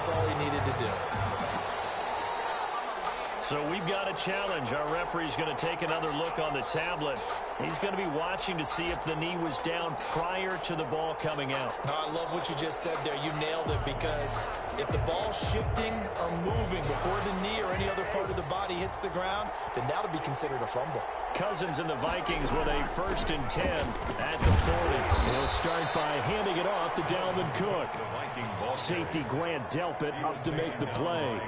That's all he needed to do. So we've got a challenge. Our referee's going to take another look on the tablet. He's going to be watching to see if the knee was down prior to the ball coming out. I love what you just said there. You nailed it, because if the ball's shifting or moving before the knee or any other part of the body hits the ground, then that'll be considered a fumble. Cousins and the Vikings with a 1st and 10 at the 40. They'll start by handing it off to Dalvin Cook. Safety Grant Delpit up to make the play.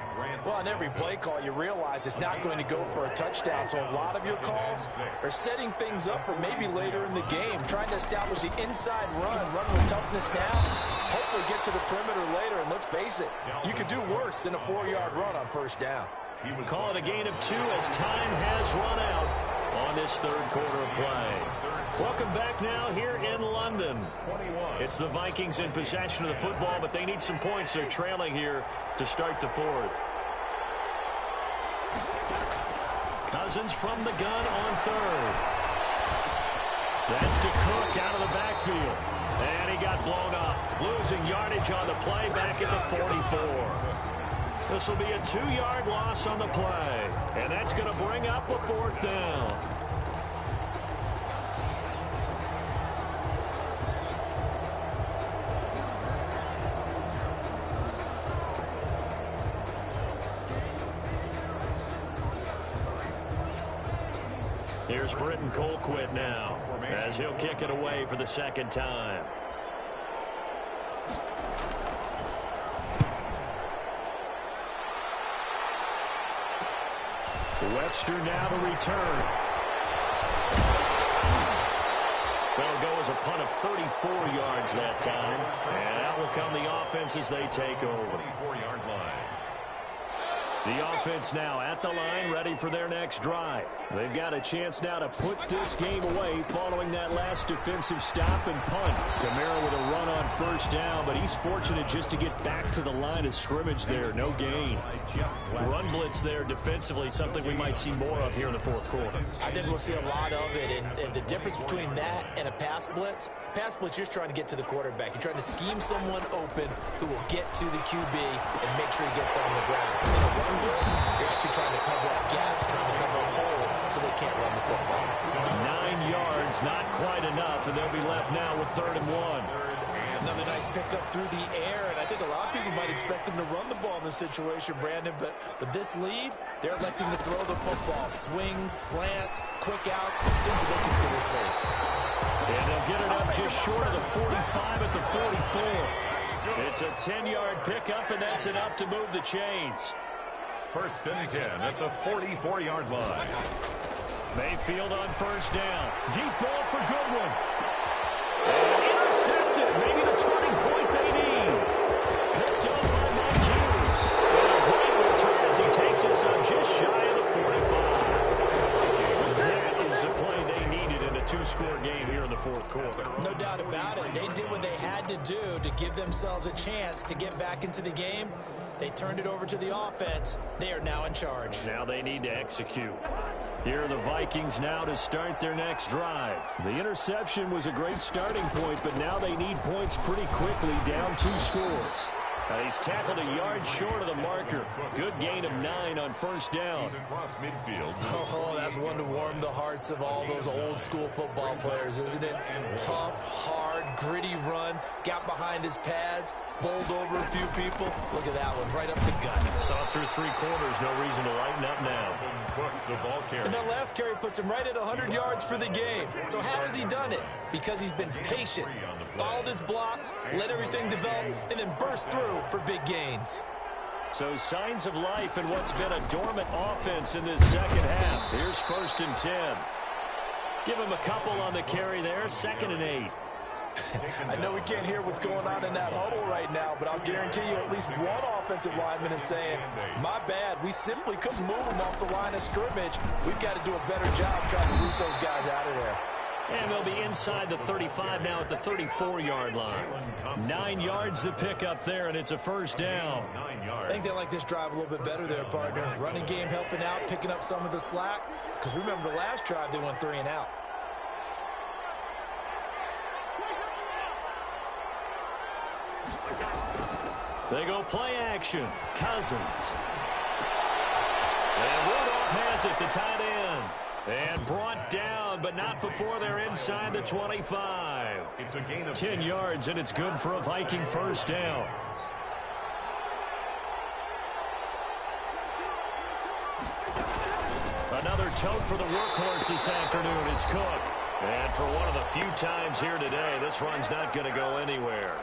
Well, on every play call, you realize it's not going to go for a touchdown. So a lot of your calls are setting things up for maybe later in the game, trying to establish the inside run with toughness now, hopefully get to the perimeter later. And let's face it, you could do worse than a 4-yard run on 1st down. Call it a gain of 2 as time has run out on this 3rd quarter play. Welcome back now here in London. It's the Vikings in possession of the football, but they need some points. They're trailing here to start the 4th. Cousins from the gun on 3rd. That's to Cook out of the backfield. And he got blown up. Losing yardage on the play back at the 44. This will be a 2-yard loss on the play. And that's going to bring up a 4th down. Here's Britton Colquitt now, as he'll kick it away for the 2nd time. Webster now to return. That'll go as a punt of 34 yards that time. And out will come the offense as they take over. 24-yard line. The offense now at the line, ready for their next drive. They've got a chance now to put this game away following that last defensive stop and punt. Kamara with a run on 1st down, but he's fortunate just to get back to the line of scrimmage there. No gain. Run blitz there defensively, something we might see more of here in the 4th quarter. I think we'll see a lot of it, and the difference between that and a pass blitz, you're trying to get to the quarterback. You're trying to scheme someone open who will get to the QB and make sure he gets on the ground. In a run blitz, you're actually trying to cover up gaps, trying to cover up holes so they can't run the football. 9 yards, not quite enough, and they'll be left now with 3rd and 1. Another nice pickup through the air, and I think a lot of people might expect them to run the ball in this situation, Brandon, but with this lead, they're electing to throw the football. Swings, slants, quick outs, things that they consider safe. And they'll get it up just short of the 45 at the 44. It's a 10-yard pickup, and that's enough to move the chains. 1st and 10 at the 44-yard line. Mayfield on 1st down. Deep ball for Goodwin. And intercepted. Maybe the turning point they need. Picked up by Mike Hughes. And a great return as he takes us up just shy of the 45. That is the play they needed in a 2-score game here in the 4th quarter. No doubt about it. They did what they had to do to give themselves a chance to get back into the game. They turned it over to the offense. They are now in charge. Now they need to execute. Here are the Vikings now to start their next drive. The interception was a great starting point, but now they need points pretty quickly, down 2 scores. He's tackled a yard short of the marker. Good gain of 9 on 1st down. Oh, that's one to warm the hearts of all those old school football players, isn't it? Tough, hard, gritty run. Got behind his pads, bowled over a few people. Look at that one, right up the gut. Saw through 3 quarters, no reason to lighten up now. And that last carry puts him right at 100 yards for the game. So how has he done it? Because he's been patient, followed his blocks, let everything develop, and then burst through for big gains. So signs of life in what's been a dormant offense in this 2nd half. Here's 1st and 10. Give him a couple on the carry there, 2nd and 8. I know we can't hear what's going on in that huddle right now, but I'll guarantee you at least one offensive lineman is saying, my bad, we simply couldn't move them off the line of scrimmage. We've got to do a better job trying to root those guys out of there. And they'll be inside the 35 now at the 34-yard line. 9 yards to pick up there, and it's a 1st down. I think they like this drive a little bit better there, partner. Running game helping out, picking up some of the slack. Because remember the last drive, they went 3 and out. They go play action. Cousins. And Rudolph has it, the tight end. And brought down, but not before they're inside the 25. It's a gain of 10 yards, and it's good for a Viking first down. Another tote for the workhorse this afternoon. It's Cook. And for one of the few times here today, this run's not going to go anywhere.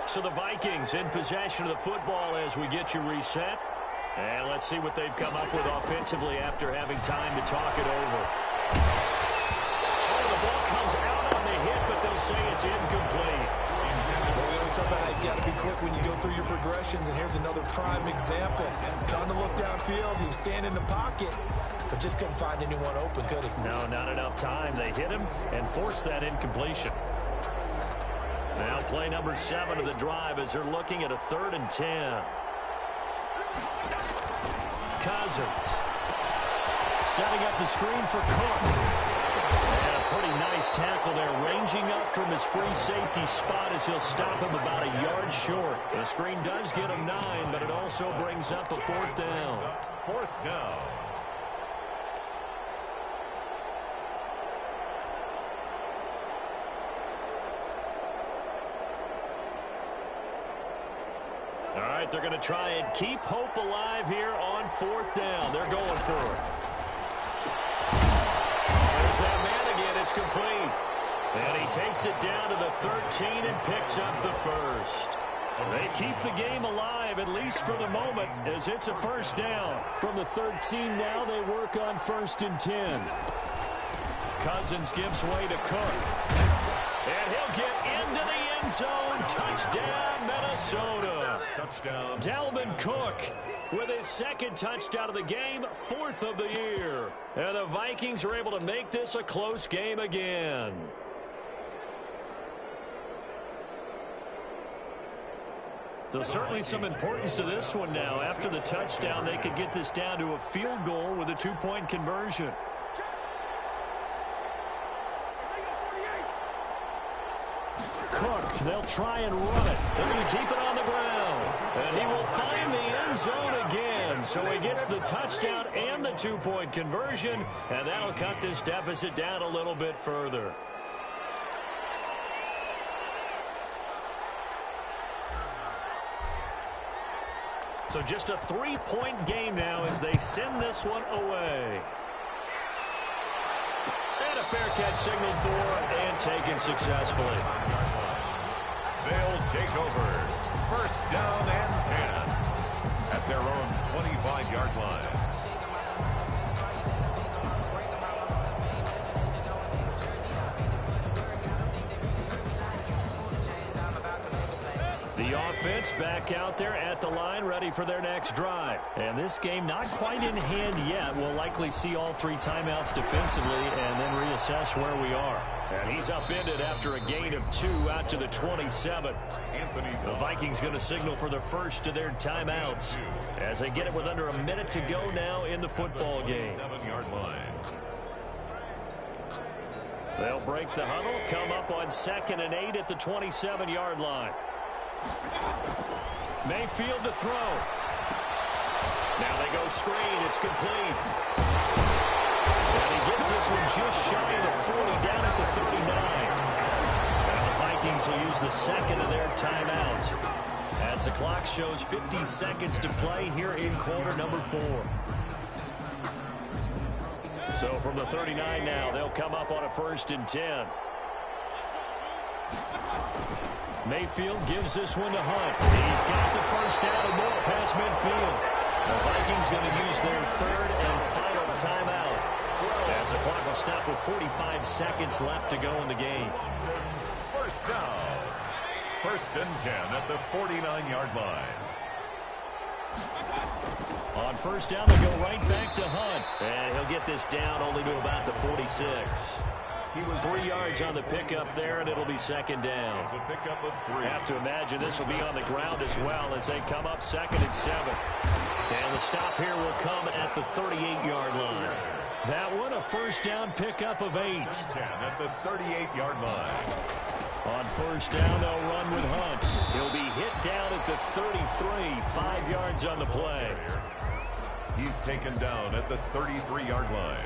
So the Vikings in possession of the football as we get you reset. And let's see what they've come up with offensively after having time to talk it over. Oh, the ball comes out on the hit, but they'll say it's incomplete. Well, we always talk about how you got to be quick when you go through your progressions, and here's another prime example. Trying to look downfield, he was standing in the pocket, but just couldn't find anyone open, could he? No, not enough time. They hit him and forced that incompletion. Now play number 7 of the drive as they're looking at a 3rd and 10. Cousins setting up the screen for Cook. And a pretty nice tackle there, ranging up from his free safety spot as he'll stop him about a yard short. The screen does get him 9, but it also brings up a 4th down. 4th down. All right, they're going to try and keep hope alive here on 4th down. They're going for it. There's that man again. It's complete. And he takes it down to the 13 and picks up the first. They keep the game alive, at least for the moment, as it's a first down. From the 13 now, they work on 1st and 10. Cousins gives way to Cook. And he'll get into the end zone. Touchdown, Minnesota. Touchdown. Dalvin Cook with his 2nd touchdown of the game, 4th of the year. And the Vikings are able to make this a close game again. So certainly some importance to this one now. After the touchdown, they could get this down to a field goal with a 2-point conversion. Cook, they'll try and run it. They're going to keep it on the ground. And he will find the end zone again. So he gets the touchdown and the 2-point conversion. And that'll cut this deficit down a little bit further. So just a 3-point game now as they send this one away. And a fair catch signaled for and taken successfully. They'll take over. 1st down and 10 at their own 25-yard line. The offense back out there at the line, ready for their next drive. And this game not quite in hand yet. We'll likely see all 3 timeouts defensively and then reassess where we are. And he's upended after a gain of 2 out to the 27. The Vikings going to signal for the first of their timeouts as they get it with under a minute to go now in the football game. 7-yard line. They'll break the huddle, come up on 2nd and 8 at the 27-yard line. Mayfield to throw. Now they go screen. It's complete. And he gets this one just shy of the 40 down at the 39. And the Vikings will use the 2nd of their timeouts as the clock shows 50 seconds to play here in quarter number 4. So from the 39 now, they'll come up on a 1st and 10. Mayfield gives this one to Hunt. He's got the first down and more past midfield. The Vikings going to use their 3rd and final timeout as the clock will stop with 45 seconds left to go in the game. 1st down. 1st and 10 at the 49-yard line. On 1st down, they go right back to Hunt. And he'll get this down only to about the 46. He was 3 yards on the pickup there, and it'll be 2nd down. It's a pickup of 3. Have to imagine this will be on the ground as well as they come up 2nd and 7. And the stop here will come at the 38-yard line. That one a first down pickup of 8. 10 at the 38-yard line. On first down, they'll run with Hunt. He'll be hit down at the 33, 5 yards on the play. He's taken down at the 33-yard line.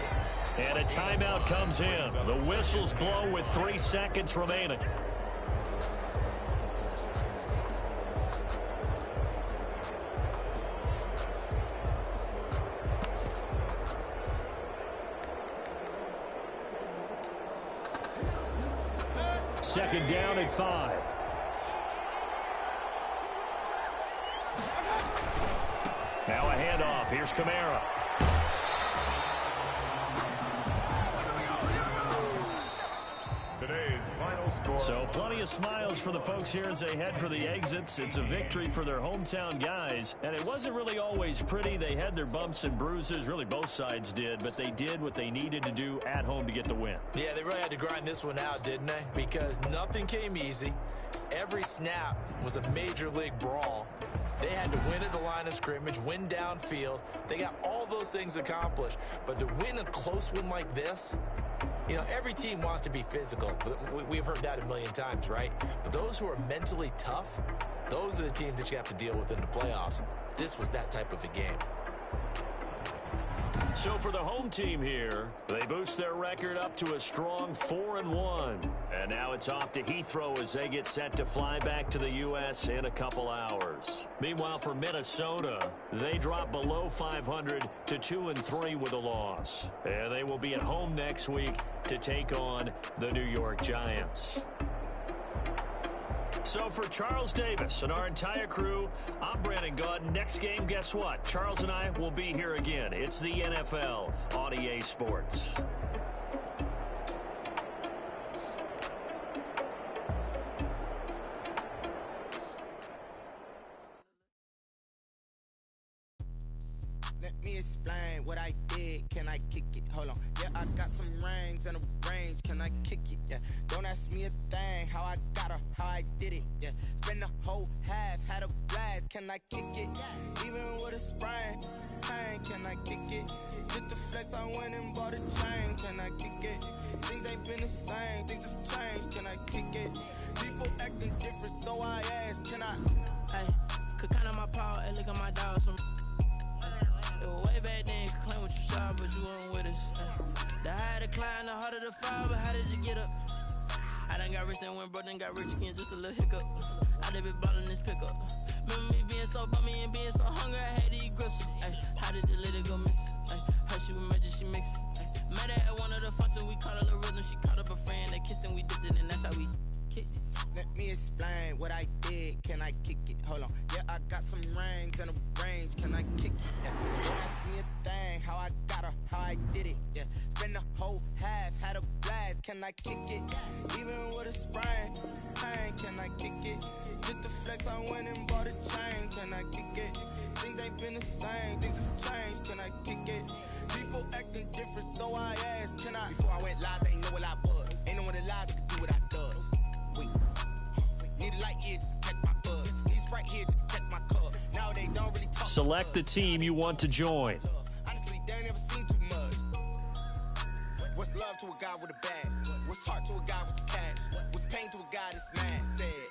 And a timeout comes in. The whistles blow with 3 seconds remaining. Second down at 5. Now a handoff. Here's Kamara. Today's final score. So plenty of smiles for the folks here as they head for the exits. It's a victory for their hometown guys. And it wasn't really always pretty. They had their bumps and bruises. Really, both sides did. But they did what they needed to do at home to get the win. Yeah, they really had to grind this one out, didn't they? Because nothing came easy. Every snap was a major league brawl. They had to win at the line of scrimmage, win downfield. They got all those things accomplished. But to win a close one like this, you know, every team wants to be physical. We've heard that a million times, right? But those who are mentally tough, those are the teams that you have to deal with in the playoffs. This was that type of a game. So for the home team here, they boost their record up to a strong 4-1. And now it's off to Heathrow as they get set to fly back to the U.S. in a couple hours. Meanwhile, for Minnesota, they drop below 500 to 2-3 with a loss. And they will be at home next week to take on the New York Giants. So for Charles Davis and our entire crew, I'm Brandon Gaudin. Next game, guess what? Charles and I will be here again. It's the NFL on EA Sports. Let me explain what I did. Can I kick it? Hold on. Yeah, I got some rings and a range. Can I kick it? Yeah. Don't ask me a thing. How I got her, how I did it. Yeah. Spend the whole half, had a blast. Can I kick it? Even with a sprain. Pain, can I kick it? Just the flex, I went and bought a chain. Can I kick it? Things ain't been the same. Things have changed. Can I kick it? People acting different, so I ask. Can I? Hey, could count on my power. Hey, look at my dogs. Way back then, you could claim what you saw, but you weren't with us. The higher the climb, the harder the fall, but how did you get up? I done got rich and went broke, then got rich again, just a little hiccup. I done been ballin' this pickup. Remember me being so bummy and being so hungry, I had to eat gristle. Ay, how did the lady go miss? Ay, how she was magic, she mixed. Met her at one of the functions, we caught a little rhythm, she caught up a friend, they kissed and we dipped it, and that's how we kicked it. Let me explain what I did. Can I kick it? Hold on. Yeah, I got some rings and a range. Can I kick it? Yeah. Don't ask me a thing. How I got her, how I did it. Yeah. Spend the whole half, had a blast. Can I kick it? Even with a sprain. Pain, can I kick it? Just the flex, I went and bought a chain. Can I kick it? Things ain't been the same. Things have changed. Can I kick it? People acting different, so I asked. Can I? Before I went live, they know what I was. Ain't no one alive that could do what I does. Wait. Need a light here just to catch my buzz. Need right here just to catch my cup. Now they don't really talk. Select the team you want to join. Honestly, they ain't never seen too much. What's love to a guy with a bag? What's heart to a guy with a cash? What's pain to a guy that's mad? Said.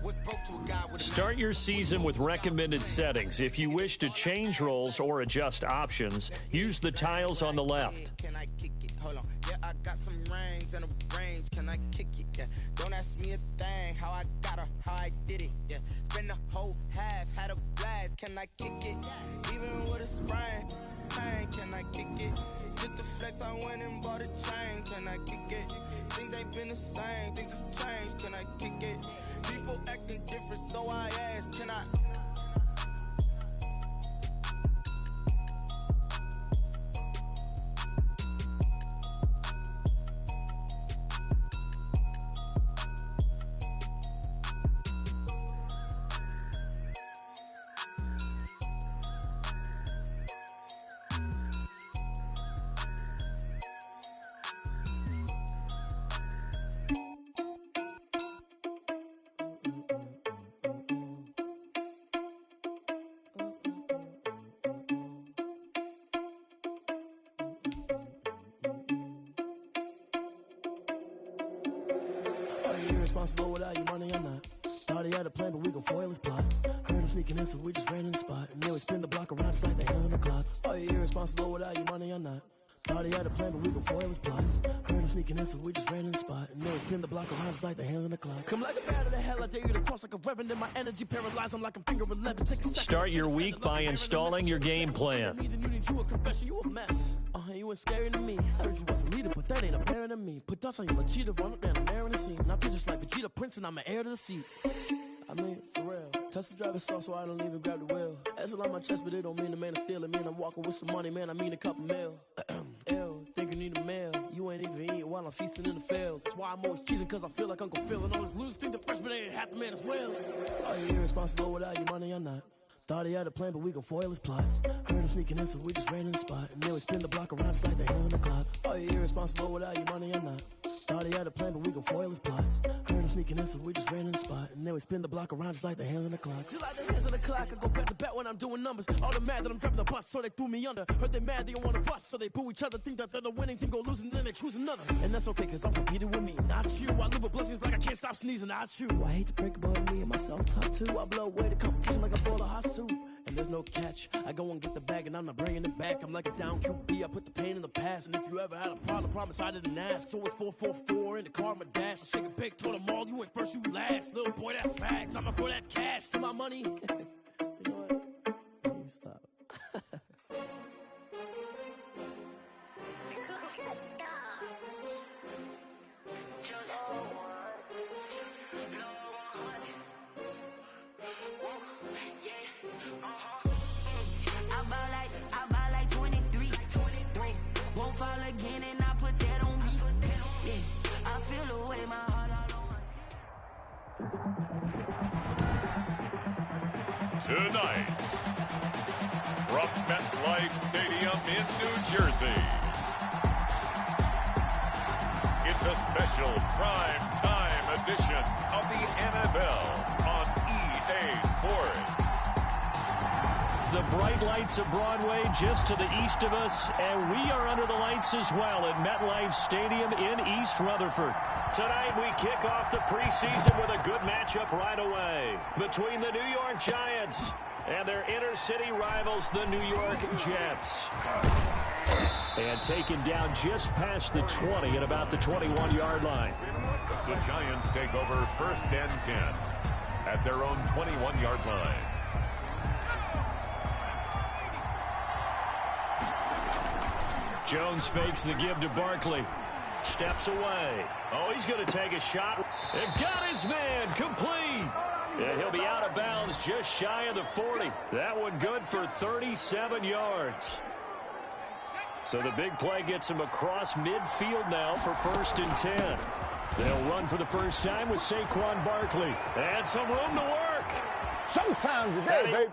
What's broke to a guy with a Start your season with recommended settings. If you wish to change roles or adjust options, use the tiles on the left. Can I kick it? Hold on. Yeah, I got some rings and a range. Can I kick it? Yeah. Don't ask me a thing. How I got her, how I did it. Yeah. Spend the whole half, had a blast. Can I kick it? Even with a sprain. Pain, can I kick it? Just the flex, I went and bought a chain. Can I kick it? Things ain't been the same. Things have changed. Can I kick it? People acting different, so I ask. Can I? irresponsible without your money or not. Thought he had a plan, but we gon' foil his plot. Heard him sneaking in, so we just ran in the spot. And then we spin the block around just like the hell in the clock. Are you irresponsible without your money or not? Thought he had a plan, but we gon' foil his plot. Heard him sneaking in, so we just ran in the spot. And then we spin the block around just like the hands on the clock. Come like a bat of the hell, I dare you to cross like a reverend. In my energy paralyzed, I'm like I'm finger 11. Take a second. Start your week by installing your game plan. You need you a confession, you a mess. You ain't scary to me. Heard you was a leader, but that ain't apparent to me. Put dust on your cheetah, run up down the air in the scene. Now I just like Vegeta Prince, and I'm an heir to the seat. I mean, for real. Touch the driver's sauce so I don't even grab the wheel. That's on my chest, but it don't mean the man is stealing. Man, I'm walking with some money, man, I mean a couple mil. Ew, think you need a meal. You ain't even eating while I'm feasting in the field. That's why I'm always cheesing, cause I feel like Uncle Phil. And all those losers think the freshman ain't half the man as well. Are you irresponsible without your money or not? Thought he had a plan, but we gon' foil his plot. Heard him sneaking in, so we just ran in the spot. And then we spin the block around just like the hell in the clock. Are you irresponsible without your money or not? Thought he had a plan, but we gon' foil his plot. Heard him sneaking in, so we just ran in the spot. And then we spin the block around just like the hands on the clock. Just like the hands on the clock, I go back to back when I'm doing numbers. All the mad that I'm driving the bus, so they threw me under. Heard they mad, they don't wanna bust, so they boo each other. Think that they're the winning team, go losing, then they choose another. And that's okay, cause I'm competing with me, not you. I live with blessings like I can't stop sneezing, not you. I hate to break about me and my self-talk too. I blow away the competition like a bowl of hot soup. And there's no catch. I go and get the bag and I'm not bringing it back. I'm like a down QB, I put the pain in the past. And if you ever had a problem, promise I didn't ask. So it's 444 in the car, my dash. I shake a big, told them all, you ain't first, you last. Little boy, that's facts. I'ma throw that cash to my money. You know what? Let me stop. I buy like 23. Won't fall again and I put that on me. Yeah, I feel the way my heart all on my Tonight, from MetLife Stadium in New Jersey, it's a special prime time edition of the NFL on EA Sports. The bright lights of Broadway just to the east of us, and we are under the lights as well at MetLife Stadium in East Rutherford. Tonight we kick off the preseason with a good matchup right away between the New York Giants and their inner-city rivals, the New York Jets. And taken down just past the 20 at about the 21-yard line. The Giants take over 1st and 10 at their own 21-yard line. Jones fakes the give to Barkley. Steps away. Oh, he's going to take a shot. And got his man complete. And he'll be out of bounds just shy of the 40. That one good for 37 yards. So the big play gets him across midfield now for 1st and 10. They'll run for the first time with Saquon Barkley. And some room to work. Showtime today, baby.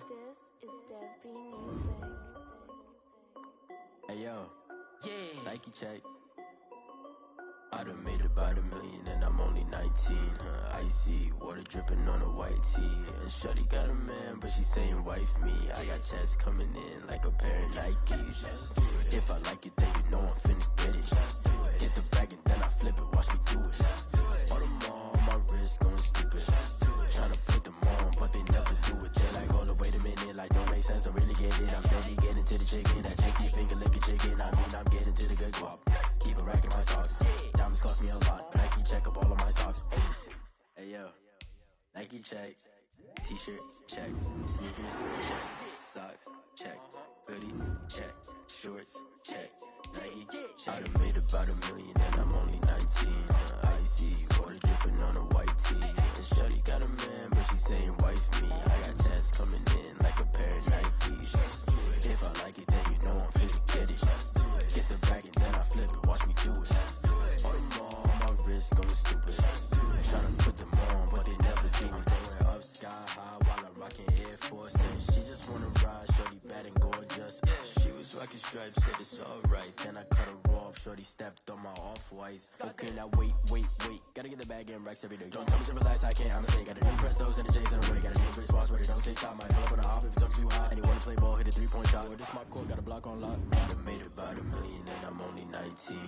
This is Dev B Music. Hey yo, yeah, Nike check. I done made about $1 million and I'm only 19. Icy water dripping on a white tee. And shorty got a man, but she saying wife me. I got checks coming in like a pair of Nikes. If I like it, then you know I'm finna get it. Get the bag and then I flip it, watch me do it. All them on my wrist going stupid. Tryna put them on, but they never do it. They like, hold up, wait a minute, like don't make sense, don't really get it. I'm steady getting to the chicken, that tasty finger licking chicken. I mean, I'm getting to the good guap. Keep a rack in my sauce. Diamonds cost me a lot, Nike check up all of my stocks. Hey yo, Nike check, t-shirt check, sneakers check, socks check, hoodie check, shorts check, Nike check. I done made about $1 million and I'm only 19. Icy water dripping on a white tee. And shorty got a man, but she saying wife me. I got checks coming in like a pair of Nikes. If I like it, then you know I'm finna get it. Get the bag and then I flip it, watch me do it. All them on my wrist going stupid. Tryna put them on, but they never do it. Going up sky high while I'm rocking Air Force. And she just wanna ride, shorty bad and gorgeous. She was rocking stripes, said it's alright. Then I cut her off, shorty stepped on my off-whites. Okay, now wait. Gotta get the bag and racks every day. Don't tell me to relax, I can't, I'm saying. Got a new Prestos and a J's in the way. Got a new Chris Foss where they don't take time. Might pull up on a hop if it's up too high. And he wanna play ball, hit a 3-point shot. Or this my court, got a block on lock. I made about $1 million and I'm only 19.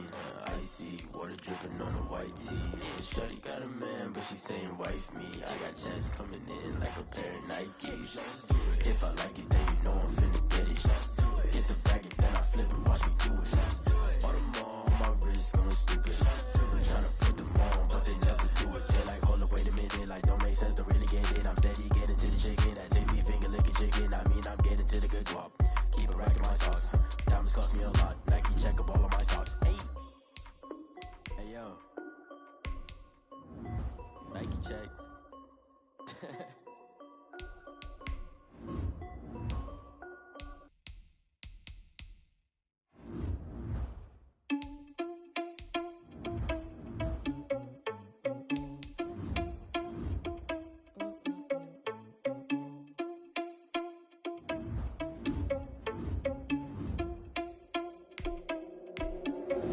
Icy, water dripping on a white tee. And shorty got a man, but she saying wife me. I got checks coming in like a pair of Nikes. If I like it, then you know I'm finna get it. Hit the bag and then I flip and watch me do it. All them on my wrist going stupid. Tryna put them on, but they never do it. They like, hold up, wait a minute, like don't make sense to really get it. I'm steady getting to the chicken, that tasty finger licking chicken. I mean, I'm getting to the good guap. Keep a rack in my socks. Diamonds cost me a lot. Nike check up all of my stocks. Hey yo, Nike check.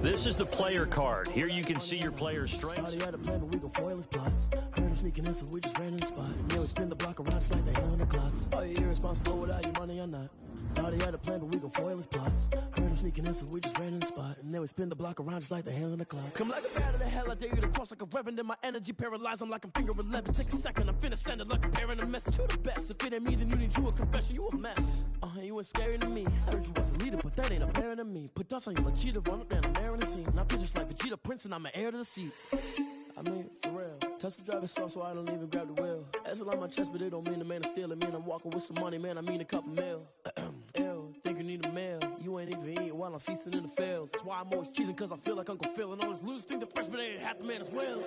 This is the player card. Here you can see your player's strengths. Thought he had a plan, but we gon' foil his plot. Heard him sneaking in, so we just ran in the spot. And they would spin the block around just like they hell on the clock. Are you irresponsible without your money or not? Thought he had a plan, but we gon' foil his plot. Heard him sneaking in, so we just ran in the spot. And they would spin the block around just like the hands on the clock. Come like a bat of the hell, I dare you to cross like a reverend. And my energy paralyzed, I'm like I'm finger 11. Take a second, I'm finna send it like a parent a message. You the best, if it ain't me, then you need you a confession. You a mess, you ain't scary to me. Heard you was a leader, but that ain't apparent to me. Put dust on you like cheetah, run up and I'm there in the scene. And I feel just like Vegeta Prince and I'm an heir to the seat. I mean, for real. Touch the driver's sauce so I don't even grab the wheel. That's on my chest, but it don't mean the man is stealing. Man, I'm walking with some money, man, I mean a couple mil. Ew, think you need a meal. You ain't even eating while I'm feasting in the field. That's why I'm always cheesing, cause I feel like Uncle Phil. And all those losers think the freshman ain't half the man as well.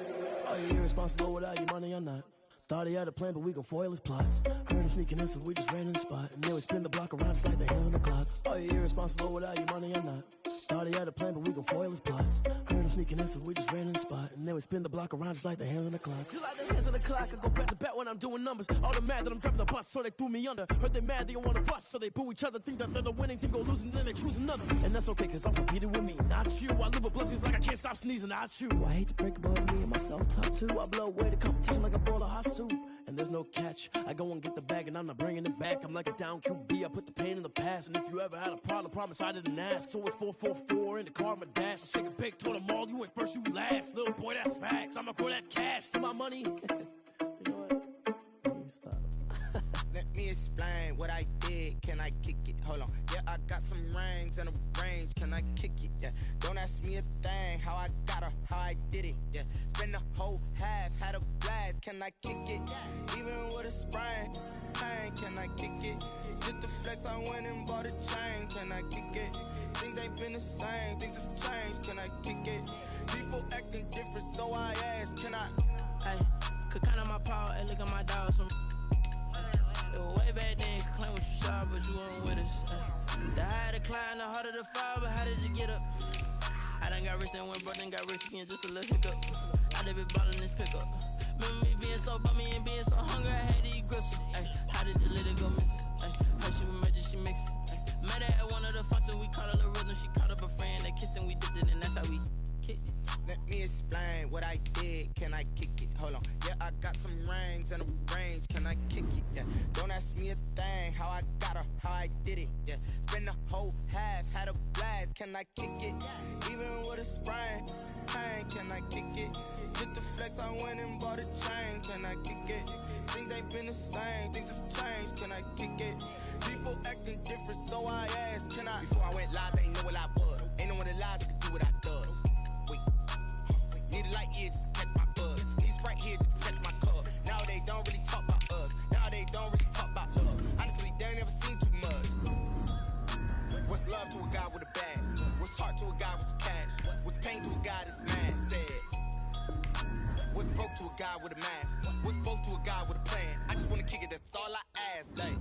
Are you irresponsible without your money or not? Thought he had a plan, but we gon' foil his plot. Heard him sneaking in, so we just ran in the spot. And they would spin the block around just like the hell on the clock. Are you irresponsible without your money or not? Thought he had a plan, but we gon' foil his plot. Heard him sneaking in, so we just ran in the spot. And they would spin the block around just like the hands on the clock. Just like the hands on the clock, I go back to back when I'm doing numbers. All the mad that I'm driving the bus, so they threw me under. Heard they mad, they don't wanna fuss, so they boo each other. Think that they're the winning team, go losing, then they choose another. And that's okay, cause I'm competing with me, not you. I live with blessings like I can't stop sneezing, not you. I hate to break about me and myself top two. I blow away the competition like a bowl of hot soup. And there's no catch, I go and get the bag and I'm not bringing it back. I'm like a down QB, I put the pain in the past. And if you ever had a problem, promise I didn't ask. So it's 444 in the car, my dash. I shake a big, told them all, you ain't first, you last. Little boy, that's facts, I'ma throw that cash to my money. You know what? Let me stop. Let me explain what I did. Can I kick it? Hold on. Yeah, I got some rings and a range. Can I kick it? Yeah. Don't ask me a thing. How I got her, how I did it. Yeah. Spend the whole half, had a blast. Can I kick it? Even with a sprain. Pain, can I kick it? Just the flex, I went and bought a chain. Can I kick it? Things ain't been the same. Things have changed. Can I kick it? People acting different, so I ask. Can I? Hey, could count on my power, and look at my dogs from. It was way back then, you could claim what you saw, but you weren't with us. The higher the climb, the harder the fall, but how did you get up? I done got rich and went broke, then got rich again, just a little hiccup. I done been ballin' this pickup. Remember me being so bummy and being so hungry, I had to eat gristle. Ay, how did you let it go miss? Ay, how she was magic, she mixed. Met her at one of the functions, we caught a little rhythm, she caught up a friend, they kissed and we dipped it, and that's how we kicked it. Let me explain what I did. Can I kick it? Hold on. Yeah, I got some rings and a range. Can I kick it? Yeah. Don't ask me a thing. How I got her, how I did it. Yeah. Spend the whole half, had a blast. Can I kick it? Even with a sprain. Pain, can I kick it? Just the flex, I went and bought a chain. Can I kick it? Things ain't been the same. Things have changed. Can I kick it? People acting different, so I asked. Can I? Before I went live, they ain't know what I was. Ain't no one alive that could do what I does. Need a light here just to catch my buzz. Need Sprite here just to catch my cup. Now they don't really talk about us. Now they don't really talk about love. Honestly, they ain't never seen too much. What's love to a guy with a bag? What's heart to a guy with some cash? What's pain to a guy that's mad? Said. What's broke to a guy with a mask? What's both to a guy with a plan? I just wanna kick it, that's all I ask. Like,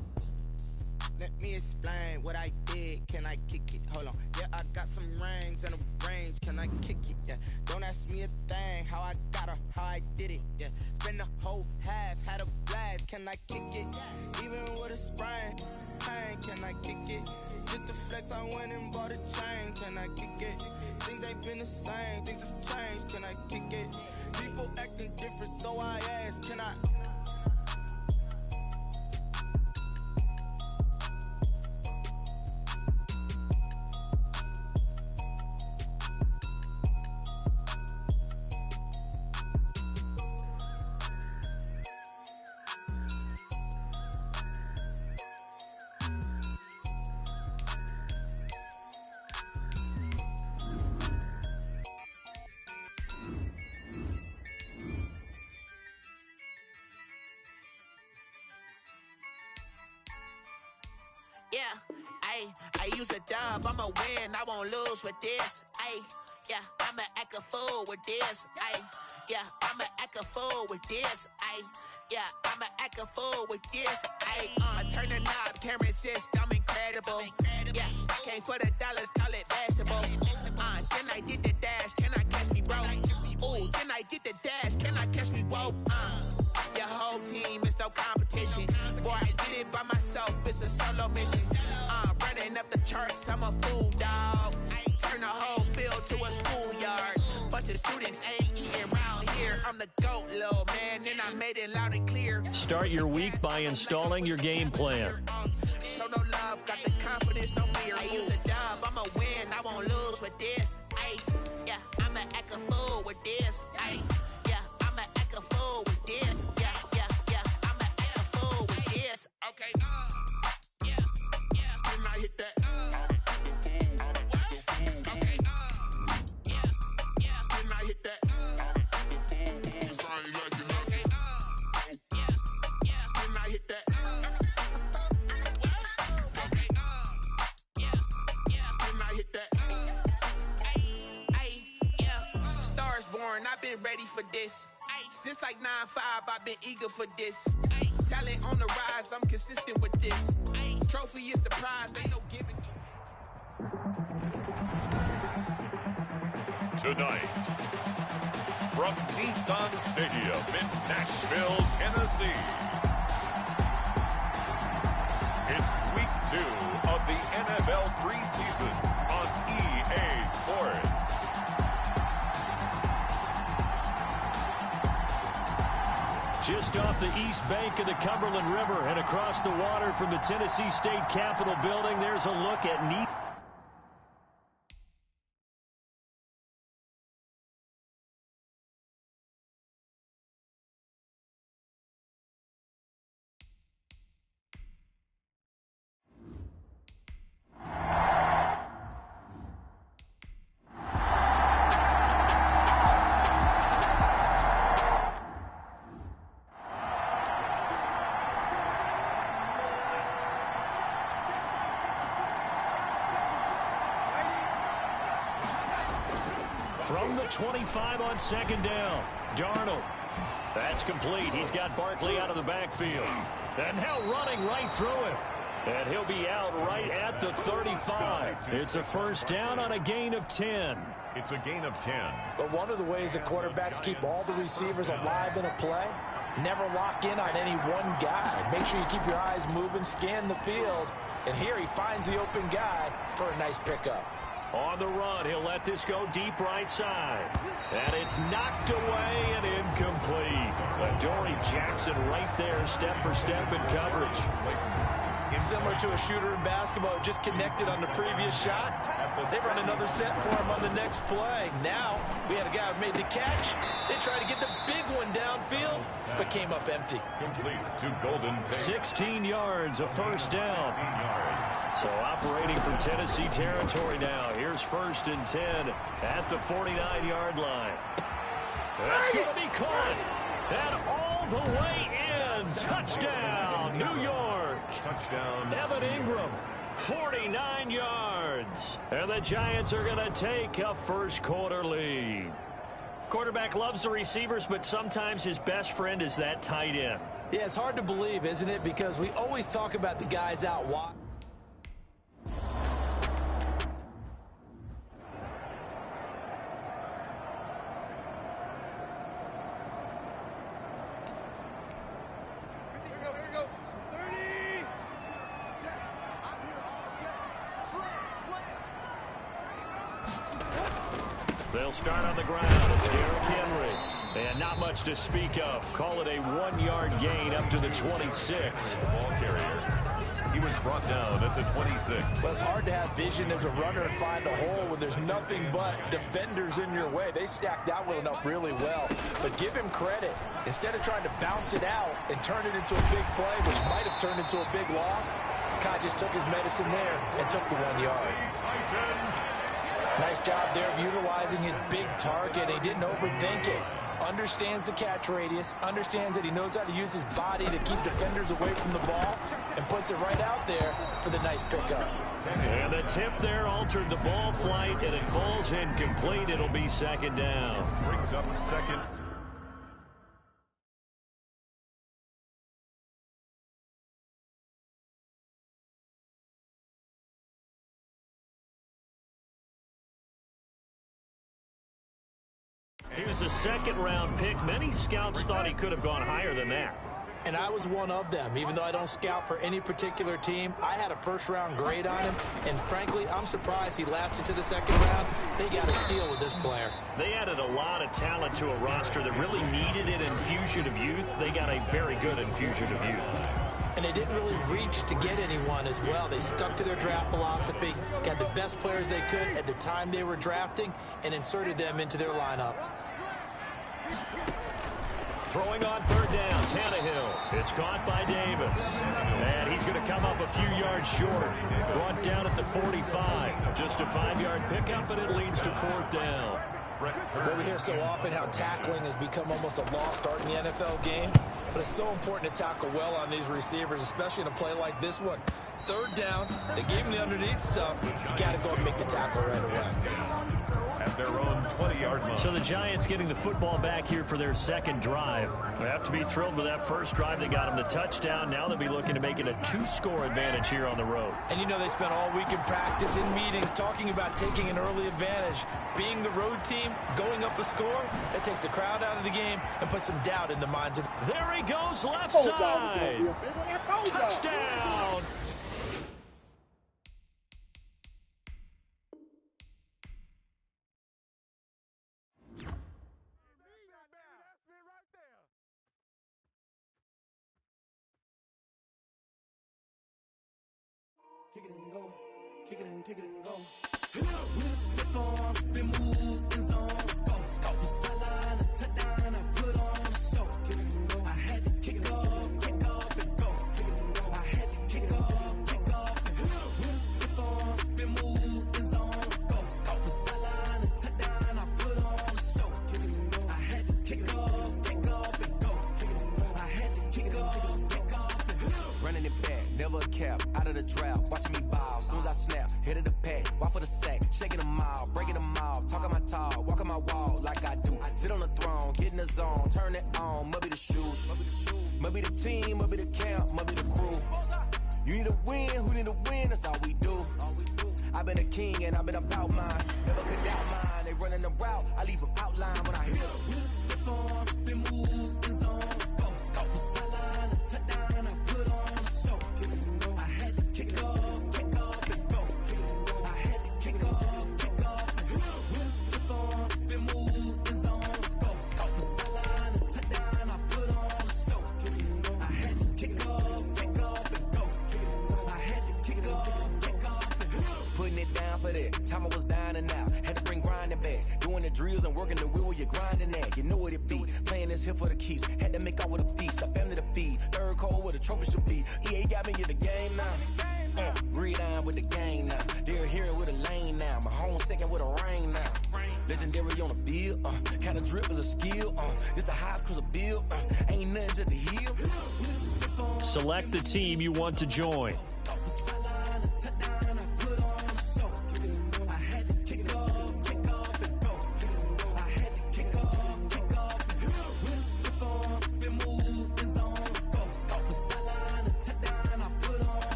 Let me explain what I did. Can I kick it? Hold on. Yeah, I got some rings and a range. Can I kick it? Yeah. Don't ask me a thing. How I got her, how I did it. Yeah. Spend the whole half, had a blast. Can I kick it? Even with a sprain. Pain, can I kick it? Just the flex, I went and bought a chain. Can I kick it? Things ain't been the same. Things have changed. Can I kick it? People acting different, so I ask. Can I? Yeah, I use a dub, I'ma win, I won't lose with this. Yeah, I'ma act a fool with this. Yeah, I'ma act a fool with this. Yeah, I'ma act a fool with this. I turn the knob, camera assist, I'm incredible. Yeah, came for the dollars, call it vegetable. Then I did the dash, can I catch me, bro? Ooh, then I did the dash, can I catch me, whoa? Your whole team is no competition. Boy, I did it by myself, it's a solo mission. Running up the charts, I'm a fool, dog. Turn the whole field to a schoolyard. Bunch of students ain't eating around here. I'm the GOAT, little man, and I made it loud and clear. Start your week by installing your game plan. Show no love, got the confidence, no fear. I use a dub, I'ma win, I won't lose with this. Yeah, I'ma act a fool with this. Yeah, I'ma act a fool with this. Yeah, I'ma act a fool with this. Okay, yeah, can I hit that? Okay, yeah, can I hit that? Cause I ain't like it. Okay, yeah, can I hit that? Okay, yeah, can I hit that? Yeah, Stars born, I've been ready for this. Since like 9-5, I've been eager for this. Talent on the rise, I'm consistent with this. Trophy is the prize, ain't no gimmicks. Tonight, from Nissan Stadium in Nashville, Tennessee, it's week 2 of the NFL preseason on EA Sports. Just off the east bank of the Cumberland River and across the water from the Tennessee State Capitol building, there's a look at neat. From the 25 on second down, Darnold. That's complete. He's got Barkley out of the backfield. And now running right through him. And he'll be out right at the 35. It's a first down on a gain of 10. It's a gain of 10. But one of the ways the quarterbacks keep all the receivers alive in a play, never lock in on any one guy. Make sure you keep your eyes moving, scan the field. And here he finds the open guy for a nice pickup. On the run, he'll let this go deep right side. And it's knocked away and incomplete. Adoree Jackson right there, step for step in coverage. Similar to a shooter in basketball, just connected on the previous shot. They run another set for him on the next play. Now, we had a guy who made the catch. They tried to get the big one downfield, but came up empty. Complete to Golden Tate. 16 yards, a first down. So operating from Tennessee territory now. Here's first and 10 at the 49-yard line. That's going to be caught. And all the way in. Touchdown, New York. Touchdown. Evan Ingram, 49 yards. And the Giants are going to take a first quarter lead. Quarterback loves the receivers, but sometimes his best friend is that tight end. Yeah, it's hard to believe, isn't it? Because we always talk about the guys out wide. They'll start on the ground. It's Derrick Henry. And not much to speak of. Call it a 1-yard gain up to the 26. Ball carrier. He was brought down at the 26. Well, it's hard to have vision as a runner and find a hole when there's nothing but defenders in your way. They stacked that one up really well. But give him credit. Instead of trying to bounce it out and turn it into a big play, which might have turned into a big loss, Kai just took his medicine there and took the 1 yard. Nice job there of utilizing his big target. He didn't overthink it. Understands the catch radius, understands that he knows how to use his body to keep defenders away from the ball, and puts it right out there for the nice pickup. And the tip there altered the ball flight, and it falls incomplete. It'll be second down. Brings up second. He was a second-round pick. Many scouts thought he could have gone higher than that. And I was one of them. Even though I don't scout for any particular team, I had a first-round grade on him. And frankly, I'm surprised he lasted to the second round. They got a steal with this player. They added a lot of talent to a roster that really needed an infusion of youth. They got a very good infusion of youth. And they didn't really reach to get anyone as well. They stuck to their draft philosophy, got the best players they could at the time they were drafting, and inserted them into their lineup. Throwing on third down, Tannehill. It's caught by Davis. And he's going to come up a few yards short. Brought down at the 45. Just a 5-yard pickup, and it leads to fourth down. Well, we hear so often how tackling has become almost a lost art in the NFL game. But it's so important to tackle well on these receivers, especially in a play like this one. Third down, they gave him the underneath stuff. You got to go and make the tackle right away. At their own 20-yard line. So the Giants getting the football back here for their second drive. They have to be thrilled with that first drive. They got them the touchdown. Now they'll be looking to make it a 2-score advantage here on the road. And you know they spent all week in practice, in meetings, talking about taking an early advantage. Being the road team, going up a score, that takes the crowd out of the game and puts some doubt in the minds of the... There he goes, left side. Touchdown. Kick it and go, kick it and go. With a stiff arm, spin move, in zone, scope. From sideline to touchdown, I put on a show. Kick it and go. I had to kick off and go. Kick it and go. I had to kick off and go. With a stiff arm, spin move, in zone, scope. From sideline to touchdown, I put on a show. Kick it and go. I had to kick off and go. Kick it and go. I had to kick off and go. Running it back, never a cap, out of the drought, watching me ball. Soon as I snap, hit of the pack, walk for the sack, shaking them all, breaking them off, talking my talk, walking my wall like I do. Sit on the throne, get in the zone, turn it on, must be the shoes, must be the team, must be the camp, must be the crew. You need a win, who need a win, that's all we do. I've been a king and I've been about mine, never could doubt mine. They running the route, I leave them outline when I hit them. With a stiff arm, spin move, in zone, scope from sideline to touchdown, I put on a show. I had to kick off and go. I had to kick off and go. With a stiff arm, spin move, in zone, scope from sideline to touchdown, I put on a show. I had to kick off and go. I had to kick off and go. Putting it down for that. Time I was down and out. Had to bring grinding back. Doing the drills and working the wheel where you're grinding at. You know what it be. Playing this here for the keeps. Had to make out with a feast. A family to feed. Third cold where the trophy should be. EA got me in the game now. Read on with the game now. They're here with a lane now. My home second with a rain now. Legendary on the field. Kind of drip is a skill. It's the highest cruiser bill. Ain't nothing just the hill. Select the team you want to join.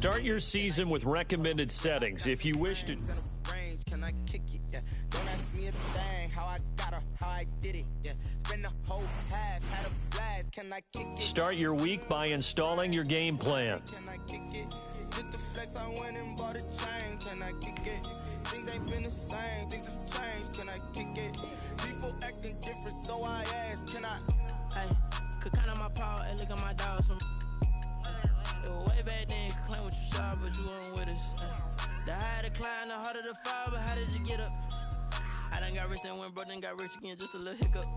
Start your season with recommended settings if you wish to. Can I kick it? Yeah. Don't ask me a thing. How I got her, how I did it. Yeah. Spend the whole half, had a blast. Can I kick it? Start your week by installing your game plan. Can I kick it? Just the flex, I went and bought a chain. Can I kick it? Things ain't been the same. Things have changed. Can I kick it? People acting different, so I ask. Can I? Hey, could count on my power and look at my dogs from. It was way back then, could claim what you saw, but you weren't with us. The higher the climb, the harder the fall, but how did you get up? I done got rich, then went broke, then got rich again, just a little hiccup.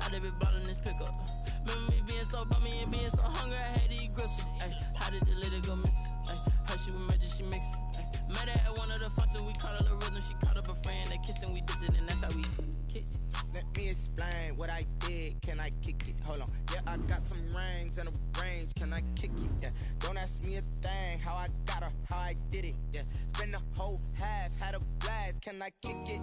I done been bought in this pickup. Remember me being so bummy and being so hungry, I had to eat gristle. Ay, how did the little go miss? Ay, her she was magic, she mixed. Met her at one of the functions, we caught a little rhythm, she caught up a friend, they kissed and we dipped it, and that's how we kicked. Let me explain what I did. Can I kick it? Hold on. Yeah, I got some rings and a range. Can I kick it? Yeah. Don't ask me a thing. How I got her, how I did it. Yeah. Spend the whole half, had a blast. Can I kick it?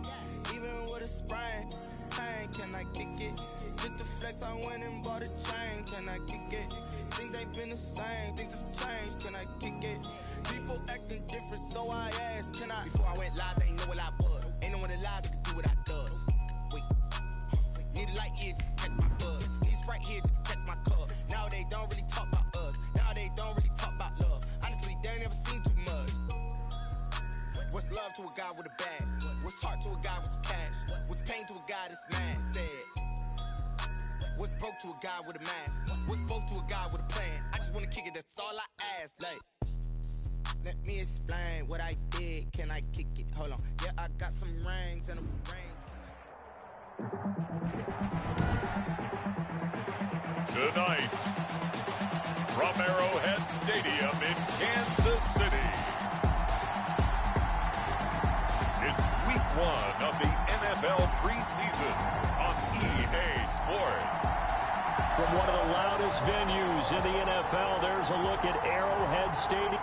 Even with a sprain, pain. Can I kick it? Just the flex, I went and bought a chain. Can I kick it? Things ain't been the same. Things have changed. Can I kick it? People acting different, so I asked. Can I? Before I went live, they ain't know what I was. Ain't no one alive that could do what I does. Need a light year just to catch my buzz. Need Sprite here just to catch my cup. Now they don't really talk about us. Now they don't really talk about love. Honestly, they ain't never seen too much. What's love to a guy with a bag? What's heart to a guy with some cash? What's pain to a guy that's mad? Said. What's broke to a guy with a mask? What's both to a guy with a plan? I just wanna kick it, that's all I ask. Like, let me explain what I did. Can I kick it? Hold on. Yeah, I got some rings and a range. Tonight, from Arrowhead Stadium in Kansas City, it's week 1 of the NFL preseason on EA Sports. From one of the loudest venues in the NFL, there's a look at Arrowhead Stadium.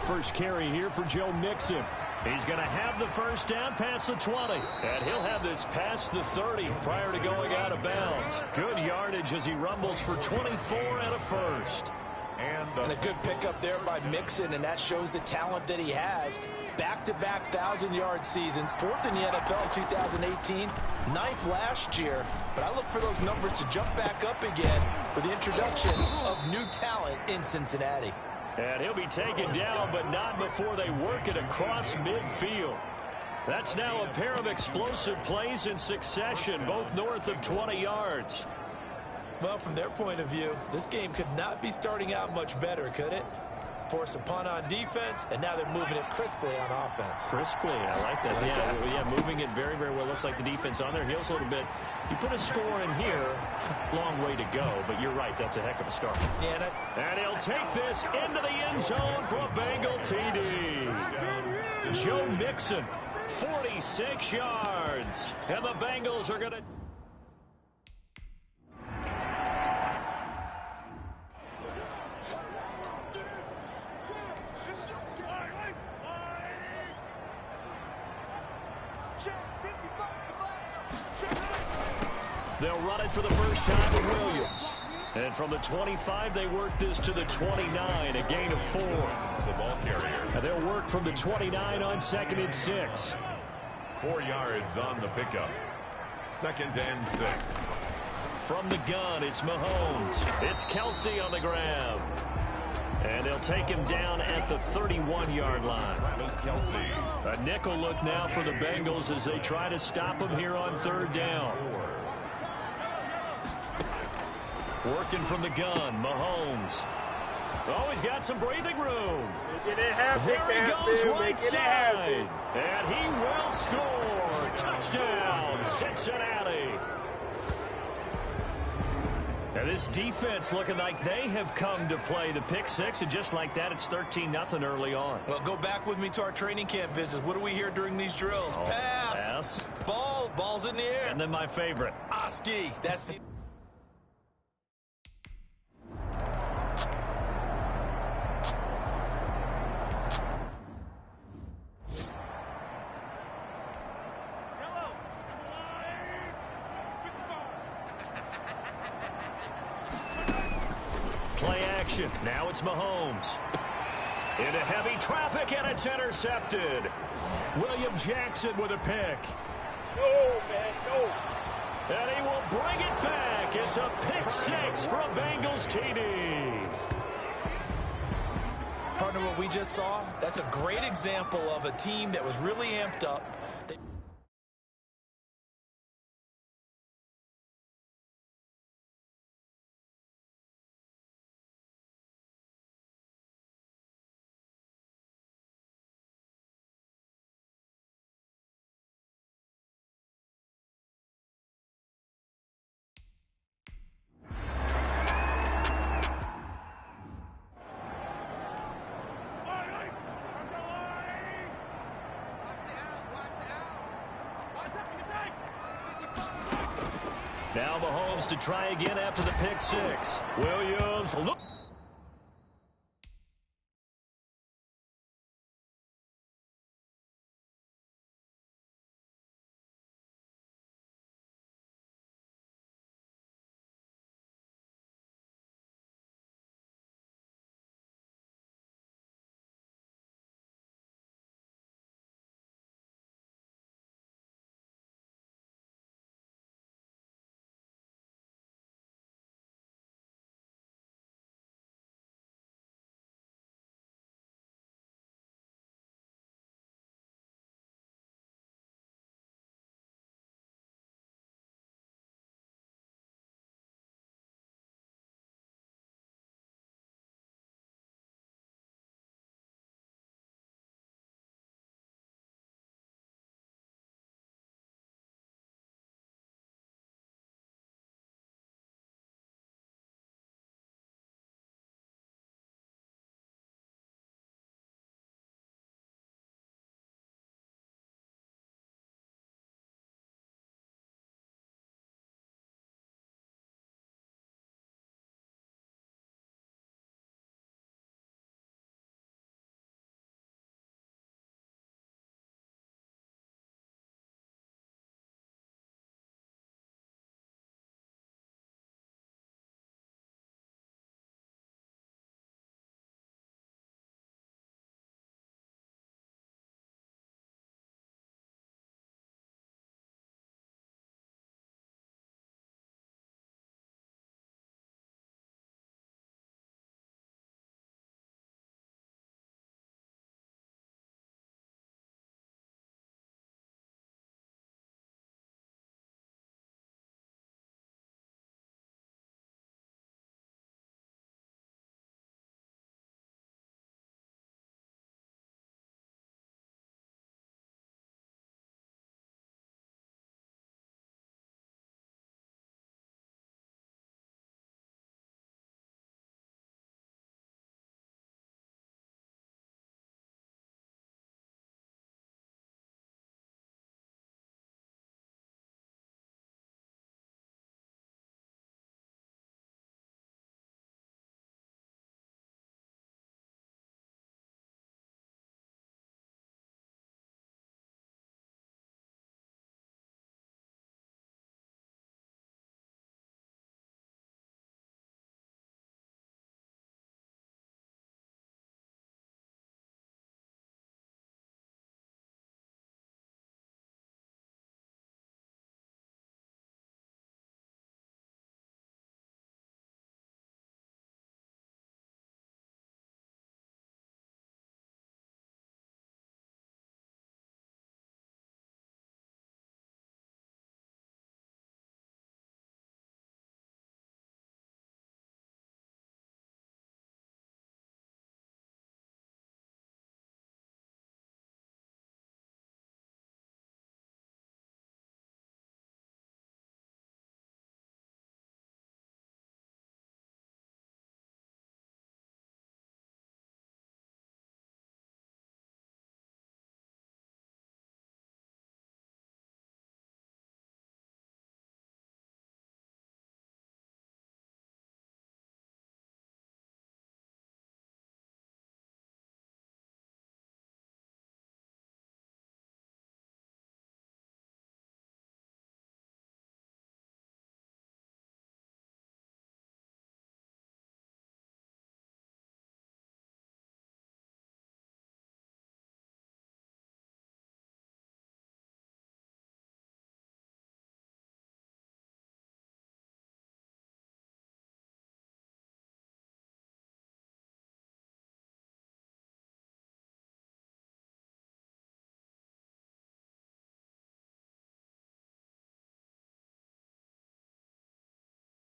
First carry here for Joe Mixon. He's going to have the first down past the 20. And he'll have this past the 30 prior to going out of bounds. Good yardage as he rumbles for 24 and a first. And a good pickup there by Mixon, and that shows the talent that he has. Back-to-back 1,000-yard seasons, 4th in the NFL in 2018, 9th last year. But I look for those numbers to jump back up again with the introduction of new talent in Cincinnati. And he'll be taken down, but not before they work it across midfield. That's now a pair of explosive plays in succession, both north of 20 yards. Well, from their point of view, this game could not be starting out much better, could it? Force a punt on defense, and now they're moving it crisply on offense. Crisply, I like that. Yeah, moving it very, very well. Looks like the defense on their heels a little bit. You put a score in here, long way to go, but you're right, that's a heck of a start. Yeah, and he'll take this into the end zone for a Bengal TD. Joe Mixon, 46 yards, and the Bengals are going to... They'll run it for the first time with Williams. And from the 25, they work this to the 29, a gain of 4. The ball carrier. And they'll work from the 29 on 2nd and 6. 4 yards on the pickup. 2nd and 6. From the gun, it's Mahomes. It's Kelsey on the grab. And they'll take him down at the 31-yard line. Travis Kelsey. A nickel look now for the Bengals as they try to stop him here on 3rd down. Working from the gun, Mahomes. Oh, he's got some breathing room. There he goes right side. And he will score. Touchdown, Cincinnati. And this defense looking like they have come to play the pick 6, and just like that, it's 13-0 early on. Well, go back with me to our training camp visits. What do we hear during these drills? Pass. Ball's in the air. And then my favorite. Oski. That's the... action. Now it's Mahomes. Into heavy traffic, and it's intercepted. William Jackson with a pick. No, man, no. And he will bring it back. It's a pick six from Bengals TD. Partner, what we just saw, that's a great example of a team that was really amped up. Now Mahomes to try again after the pick six. Williams, look.